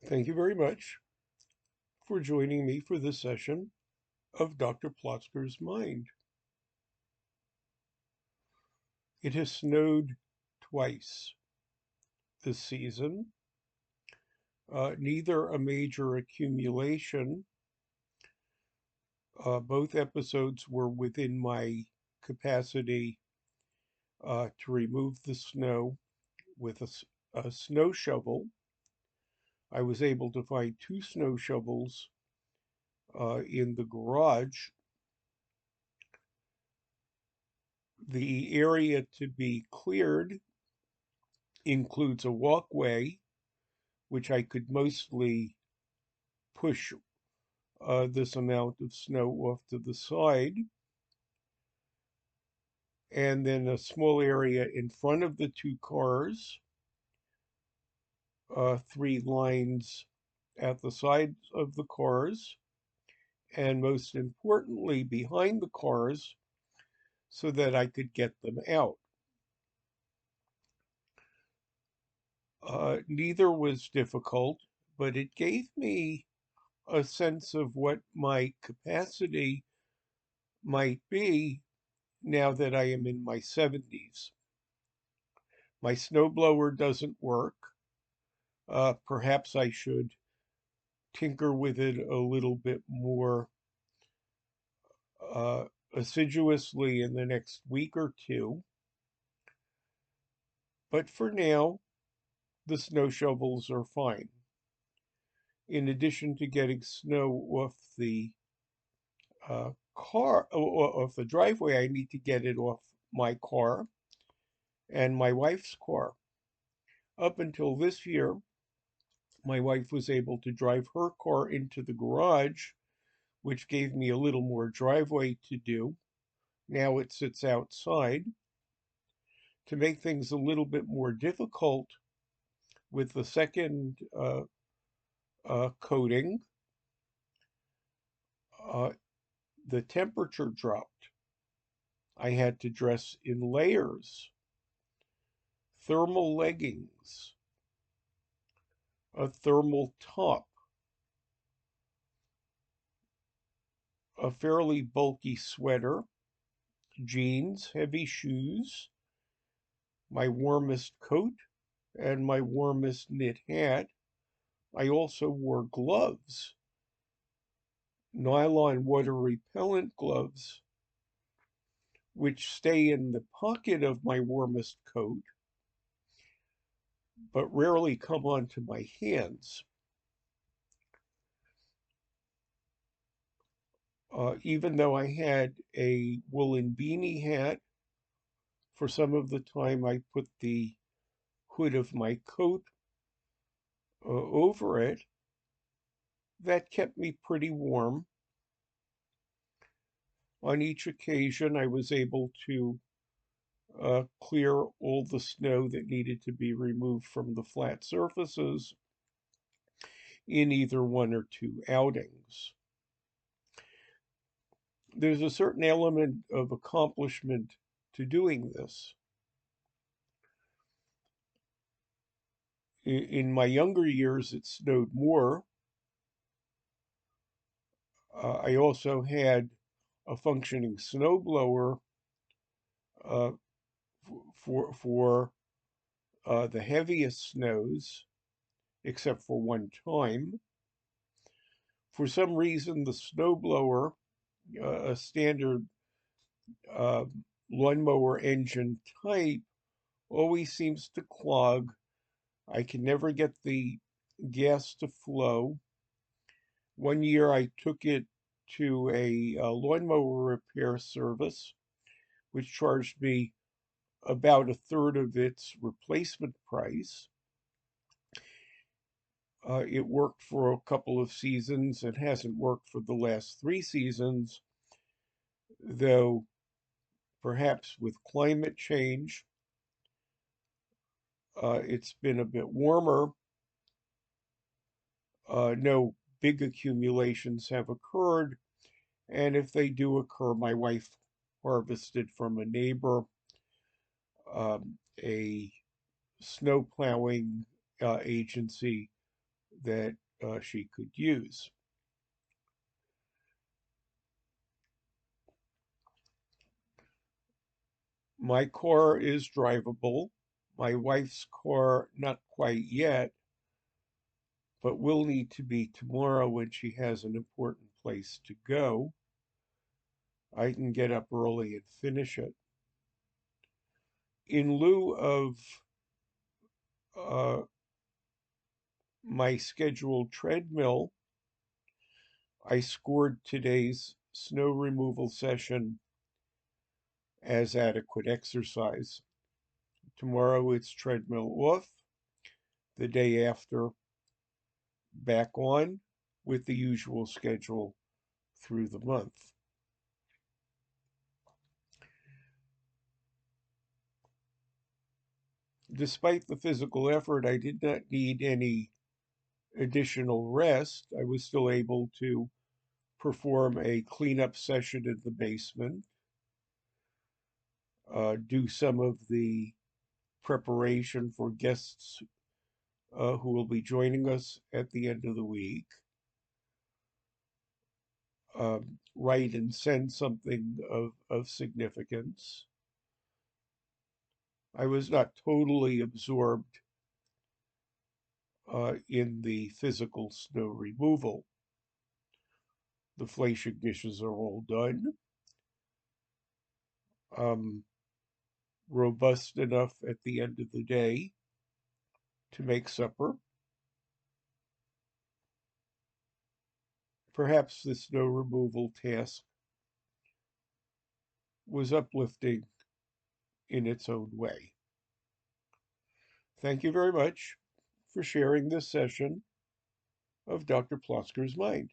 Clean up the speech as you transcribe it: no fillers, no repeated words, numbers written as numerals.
Thank you very much for joining me for this session of Dr. Plotzker's Mind. It has snowed twice this season, neither a major accumulation. Both episodes were within my capacity to remove the snow with a snow shovel. I was able to find two snow shovels in the garage. The area to be cleared includes a walkway, which I could mostly push this amount of snow off to the side, and then a small area in front of the two cars, three lines at the sides of the cars, and most importantly, behind the cars so that I could get them out. Neither was difficult, but it gave me a sense of what my capacity might be now that I am in my 70s. My snowblower doesn't work. Perhaps I should tinker with it a little bit more uh, assiduously in the next week or two. But for now, the snow shovels are fine. In addition to getting snow off the off the driveway, I need to get it off my car and my wife's car. Up until this year, my wife was able to drive her car into the garage, which gave me a little more driveway to do. Now it sits outside. To make things a little bit more difficult with the second coating, uh, the temperature dropped. I had to dress in layers, thermal leggings, a thermal top, a fairly bulky sweater, jeans, heavy shoes, my warmest coat, and my warmest knit hat. I also wore gloves, nylon water repellent gloves, which stay in the pocket of my warmest coat, but rarely come onto my hands. Even though I had a woolen beanie hat, for some of the time I put the hood of my coat over it. That kept me pretty warm. On each occasion, I was able to clear all the snow that needed to be removed from the flat surfaces in either one or two outings. There's a certain element of accomplishment to doing this. In my younger years, it snowed more. I also had a functioning snowblower uh, for the heaviest snows, except for one time. For some reason, the snowblower, a standard uh, lawnmower engine type, always seems to clog. I can never get the gas to flow. One year I took it to a lawnmower repair service, which charged me about a third of its replacement price. It worked for a couple of seasons. It hasn't worked for the last three seasons, though perhaps with climate change, it's been a bit warmer. No big accumulations have occurred, and if they do occur, my wife harvested from a neighbor a snow plowing agency that she could use. My car is drivable. My wife's car, not quite yet, but will need to be tomorrow when she has an important place to go. I can get up early and finish it. In lieu of uh, my scheduled treadmill, I scored today's snow removal session as adequate exercise. Tomorrow it's treadmill off. The day after, back on with the usual schedule through the month. Despite the physical effort, I did not need any additional rest. I was still able to perform a cleanup session in the basement, do some of the preparation for guests who will be joining us at the end of the week, write and send something of significance. I was not totally absorbed in the physical snow removal. The flashing dishes are all done. Um, Robust enough at the end of the day to make supper. Perhaps the snow removal task was uplifting in its own way. Thank you very much for sharing this session of Dr. Plotzker's Mind.